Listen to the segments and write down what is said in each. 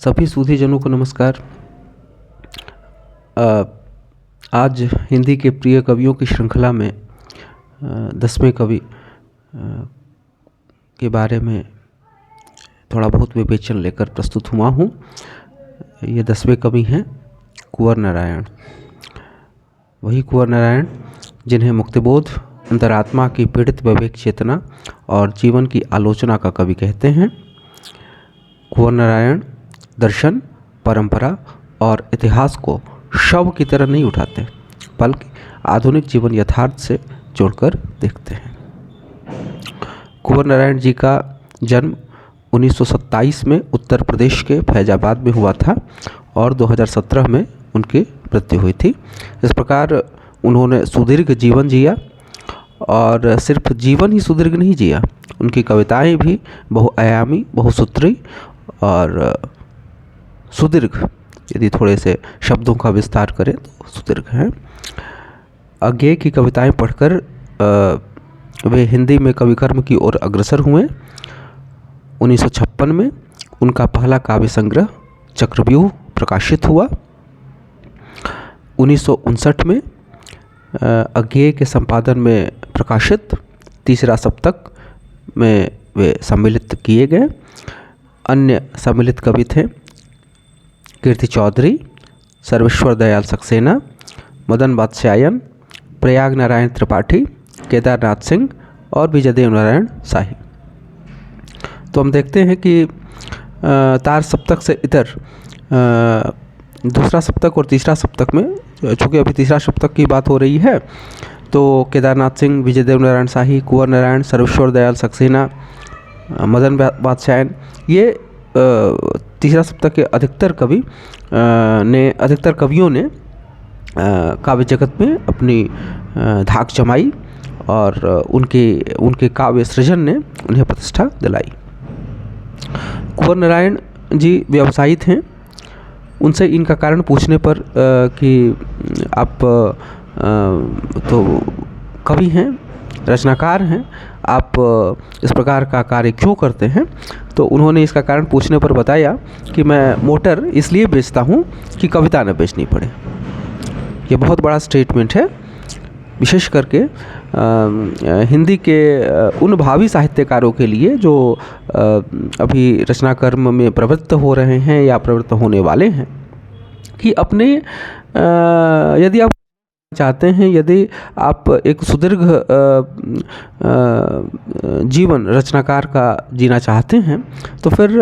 सभी सूधीजनों को नमस्कार। आज हिंदी के प्रिय कवियों की श्रृंखला में 10वें कवि के बारे में थोड़ा बहुत विवेचन लेकर प्रस्तुत हुआ हूँ। ये 10वें कवि हैं कुंवर नारायण। वही कुंवर नारायण जिन्हें मुक्तिबोध, अंतरात्मा की पीड़ित विवेक चेतना और जीवन की आलोचना का कवि कहते हैं। कुंवर नारायण दर्शन, परंपरा और इतिहास को शव की तरह नहीं उठाते, बल्कि आधुनिक जीवन यथार्थ से जोड़कर देखते हैं। कुंवर नारायण जी का जन्म 1927 में उत्तर प्रदेश के फैजाबाद में हुआ था और 2017 में उनकी मृत्यु हुई थी। इस प्रकार उन्होंने सुदीर्घ जीवन जिया और सिर्फ जीवन ही सुदीर्घ नहीं जिया, उनकी कविताएं भी बहुआयामी, बहुसूत्री और सुदीर्घ, यदि थोड़े से शब्दों का विस्तार करें तो सुदीर्घ हैं। अज्ञेय की कविताएं पढ़कर वे हिंदी में कविकर्म की ओर अग्रसर हुए। 1956 में उनका पहला काव्य संग्रह चक्रव्यूह प्रकाशित हुआ। 1959 में अज्ञेय के संपादन में प्रकाशित तीसरा सप्तक में वे सम्मिलित किए गए। अन्य सम्मिलित कवि थे कीर्ति चौधरी, सर्वेश्वर दयाल सक्सेना, मदन बात्स्यायन, प्रयाग नारायण त्रिपाठी, केदारनाथ सिंह और विजयदेव नारायण शाही। तो हम देखते हैं कि तार सप्तक से इतर दूसरा सप्तक और तीसरा सप्तक में, चूँकि अभी तीसरा सप्तक की बात हो रही है, तो केदारनाथ सिंह, विजयदेव नारायण शाही, कुंवर नारायण, सर्वेश्वर दयाल सक्सेना, मदन बात्स्यायन, ये तीसरा सप्तक के अधिकतर कवियों ने काव्य जगत में अपनी धाक जमाई और उनके काव्य सृजन ने उन्हें प्रतिष्ठा दिलाई। कुंवर नारायण जी व्यवसायी थे। उनसे इनका कारण पूछने पर कि आप तो कवि हैं, रचनाकार हैं, आप इस प्रकार का कार्य क्यों करते हैं, तो उन्होंने इसका कारण पूछने पर बताया कि मैं मोटर इसलिए बेचता हूँ कि कविता न बेचनी पड़े। ये बहुत बड़ा स्टेटमेंट है, विशेष करके हिंदी के उन भावी साहित्यकारों के लिए जो अभी रचना कर्म में प्रवृत्त हो रहे हैं या प्रवृत्त होने वाले हैं, कि अपने यदि आप चाहते हैं, यदि आप एक सुदीर्घ जीवन रचनाकार का जीना चाहते हैं, तो फिर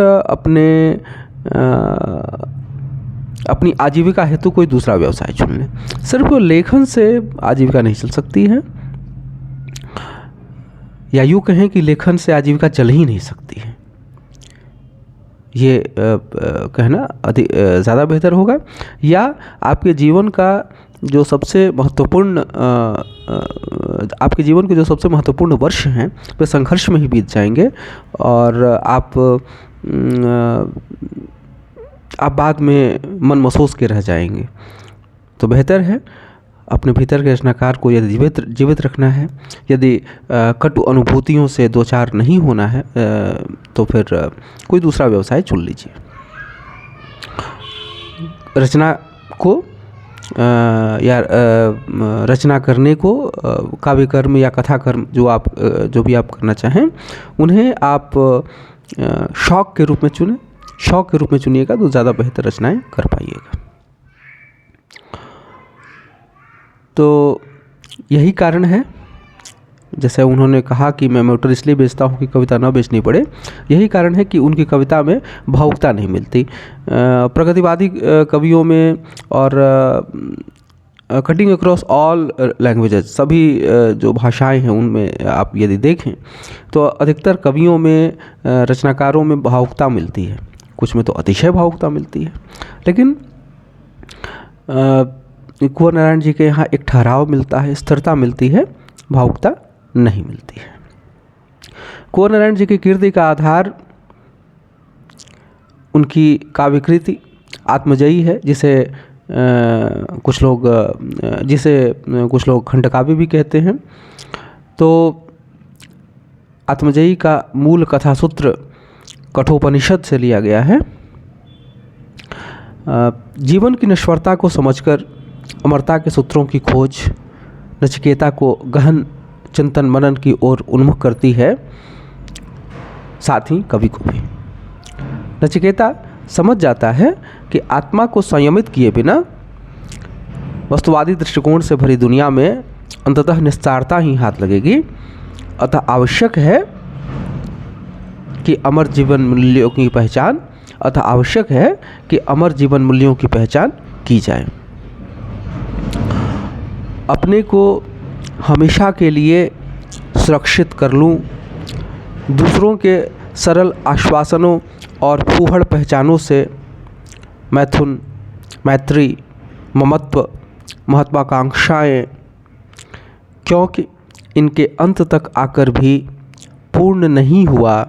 अपनी आजीविका हेतु कोई दूसरा व्यवसाय चुन लें। सिर्फ लेखन से आजीविका नहीं चल सकती है, या यूँ कहें कि लेखन से आजीविका चल ही नहीं सकती है, ये कहना ज़्यादा बेहतर होगा। या आपके जीवन का जो सबसे महत्वपूर्ण आपके जीवन के जो सबसे महत्वपूर्ण वर्ष हैं वे संघर्ष में ही बीत जाएंगे और आप बाद में मन महसूस के रह जाएंगे। तो बेहतर है अपने भीतर के रचनाकार को यदि जीवित रखना है, यदि कटु अनुभूतियों से दो चार नहीं होना है, तो फिर कोई दूसरा व्यवसाय चुन लीजिए। रचना को या रचना करने को, काव्य कर्म या कथा कर्म जो भी आप करना चाहें, उन्हें आप शौक के रूप में चुनें। शौक के रूप में चुनिएगा तो ज़्यादा बेहतर रचनाएं कर पाइएगा। तो यही कारण है, जैसे उन्होंने कहा कि मैं मोटर इसलिए बेचता हूँ कि कविता न बेचनी पड़े, यही कारण है कि उनकी कविता में भावुकता नहीं मिलती। प्रगतिवादी कवियों में और कटिंग अक्रॉस ऑल लैंग्वेजेस, सभी जो भाषाएं हैं उनमें आप यदि देखें तो अधिकतर कवियों में, रचनाकारों में भावुकता मिलती है, कुछ में तो अतिशय भावुकता मिलती है। लेकिन कुंवर नारायण जी के यहाँ एक ठहराव मिलता है, स्थिरता मिलती है, भावुकता नहीं मिलती है। कुंवर नारायण जी की कीर्ति का आधार उनकी काव्यकृति आत्मजयी है, जिसे कुछ लोग खंडकाव्य भी कहते हैं। तो आत्मजयी का मूल कथासूत्र कठोपनिषद से लिया गया है। जीवन की नश्वरता को समझकर अमरता के सूत्रों की खोज नचिकेता को गहन चिंतन मनन की ओर उन्मुख करती है, साथ ही कवि को भी। नचिकेता समझ जाता है कि आत्मा को संयमित किए बिना वस्तुवादी दृष्टिकोण से भरी दुनिया में अंततः निस्तारता ही हाथ लगेगी। अतः आवश्यक है कि अमर जीवन मूल्यों की पहचान की जाए। अपने को हमेशा के लिए सुरक्षित कर लूं, दूसरों के सरल आश्वासनों और फूहड़ पहचानों से मैथुन, मैत्री, ममत्व, महत्वाकांक्षाएं, क्योंकि इनके अंत तक आकर भी पूर्ण नहीं हुआ,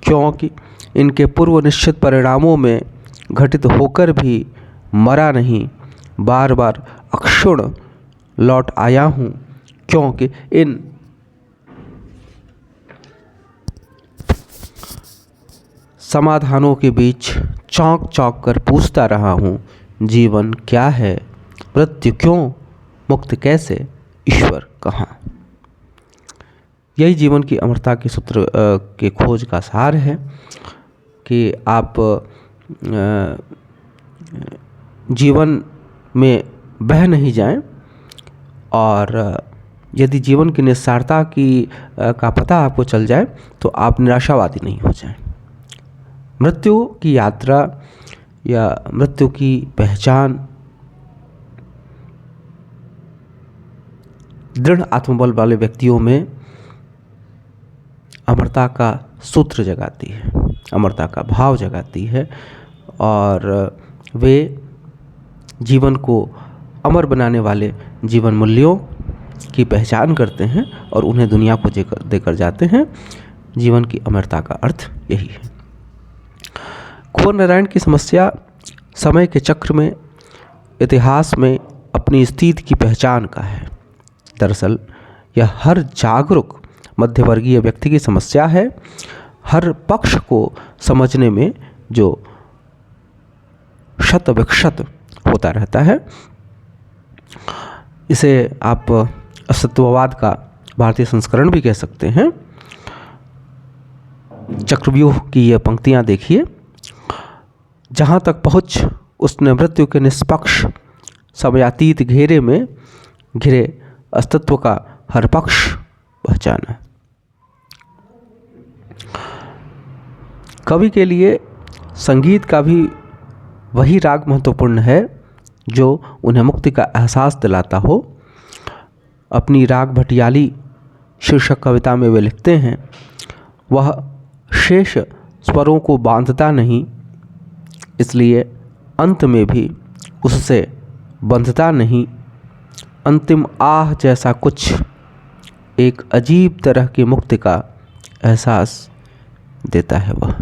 क्योंकि इनके पूर्व निश्चित परिणामों में घटित होकर भी मरा नहीं, बार बार अक्षुण्ण लौट आया हूँ, क्योंकि इन समाधानों के बीच चौंक चौंक कर पूछता रहा हूँ, जीवन क्या है, मृत्यु क्यों, मुक्त कैसे, ईश्वर कहाँ। यही जीवन की अमरता के सूत्र के खोज का सार है कि आप जीवन में बह नहीं जाएं, और यदि जीवन की निस्सारता का पता आपको चल जाए तो आप निराशावादी नहीं हो जाएं। मृत्यु की यात्रा या मृत्यु की पहचान दृढ़ आत्मबल वाले व्यक्तियों में अमरता का सूत्र जगाती है, अमरता का भाव जगाती है, और वे जीवन को अमर बनाने वाले जीवन मूल्यों की पहचान करते हैं और उन्हें दुनिया को देकर जाते हैं। जीवन की अमरता का अर्थ यही है। कुंवर नारायण की समस्या समय के चक्र में, इतिहास में अपनी स्थिति की पहचान का है। दरअसल यह हर जागरूक मध्यवर्गीय व्यक्ति की समस्या है, हर पक्ष को समझने में जो शत विक्षत होता रहता है। इसे आप अस्तित्ववाद का भारतीय संस्करण भी कह सकते हैं। चक्रव्यूह की ये पंक्तियाँ देखिए, जहाँ तक पहुँच उसने मृत्यु के निष्पक्ष समयातीत घेरे में घिरे अस्तित्व का हर पक्ष पहचाना। कवि के लिए संगीत का भी वही राग महत्वपूर्ण है जो उन्हें मुक्ति का एहसास दिलाता हो। अपनी राग भटियाली शीर्षक कविता में वे लिखते हैं, वह शेष स्वरों को बांधता नहीं, इसलिए अंत में भी उससे बंधता नहीं। अंतिम आह जैसा कुछ एक अजीब तरह की मुक्ति का एहसास देता है वह।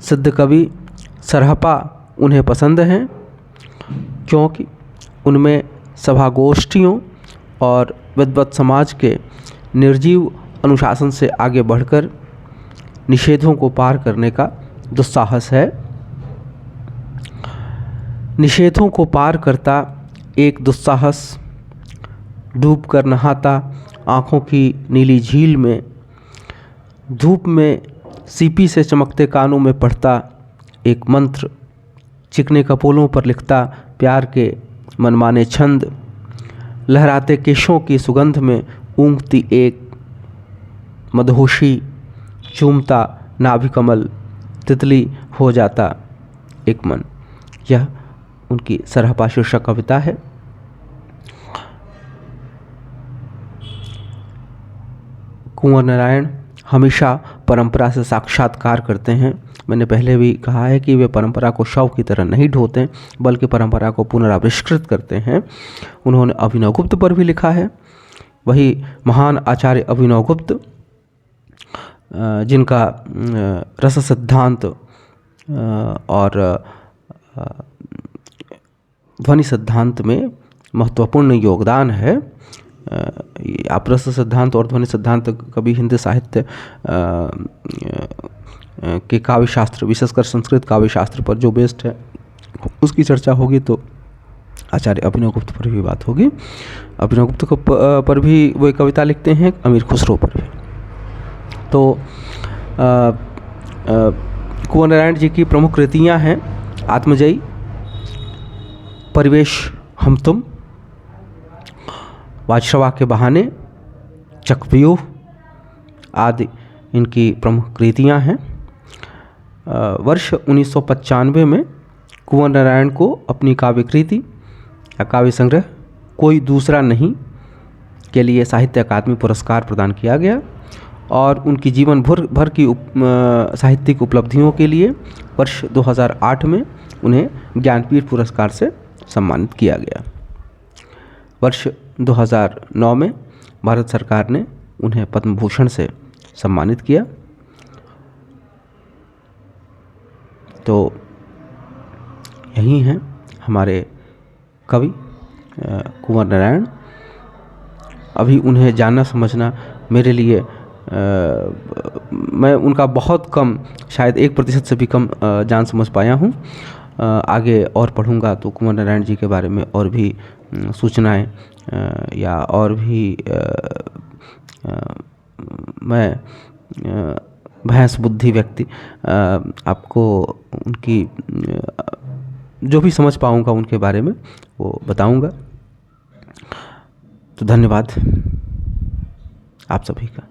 सिद्ध कवि सरहपा उन्हें पसंद हैं, क्योंकि उनमें सभागोष्ठियों और विद्वत समाज के निर्जीव अनुशासन से आगे बढ़कर निषेधों को पार करने का दुस्साहस है। निषेधों को पार करता एक दुस्साहस, डूब कर नहाता आँखों की नीली झील में, धूप में सीपी से चमकते कानों में पढ़ता एक मंत्र, चिकने कपोलों पर लिखता प्यार के मनमाने छंद, लहराते केशों की सुगंध में ऊँघती एक मदहोशी, चूमता नाभि कमल, तितली हो जाता एक मन। यह उनकी सरहपा शीर्षक कविता है। कुंवर नारायण हमेशा परंपरा से साक्षात्कार करते हैं। मैंने पहले भी कहा है कि वे परंपरा को शव की तरह नहीं ढोते, बल्कि परंपरा को पुनराविष्कृत करते हैं। उन्होंने अभिनवगुप्त पर भी लिखा है। वही महान आचार्य अभिनवगुप्त, जिनका रस सिद्धांत और ध्वनि सिद्धांत में महत्वपूर्ण योगदान है। आप रस सिद्धांत और ध्वनि सिद्धांत कभी हिंदी साहित्य के काव्य शास्त्र, विशेषकर संस्कृत काव्य शास्त्र पर जो बेस्ड है उसकी चर्चा होगी, तो आचार्य अभिनव गुप्त पर भी बात होगी। अभिनव गुप्त पर भी वो एक कविता लिखते हैं, अमीर खुसरो पर भी। तो कुंवर नारायण जी की प्रमुख कृतियाँ हैं आत्मजयी, परिवेश हम तुम, वाजश्रवा के बहाने, चक्रव्यूह आदि इनकी प्रमुख कृतियाँ हैं। वर्ष 1995 में कुंवर नारायण को अपनी काव्य कृति या काव्य संग्रह कोई दूसरा नहीं के लिए साहित्य अकादमी पुरस्कार प्रदान किया गया और उनकी जीवन भर की साहित्यिक उपलब्धियों के लिए वर्ष 2008 में उन्हें ज्ञानपीठ पुरस्कार से सम्मानित किया गया। वर्ष 2009 में भारत सरकार ने उन्हें पद्म भूषण से सम्मानित किया। तो यही हैं हमारे कवि कुंवर नारायण। अभी उन्हें जानना समझना मेरे लिए मैं उनका बहुत कम, शायद 1% से भी कम जान समझ पाया हूँ। आगे और पढ़ूंगा तो कुंवर नारायण जी के बारे में और भी सूचनाएं या और भी मैं भैंस बुद्धि व्यक्ति आपको उनकी जो भी समझ पाऊंगा उनके बारे में वो बताऊंगा। तो धन्यवाद आप सभी का।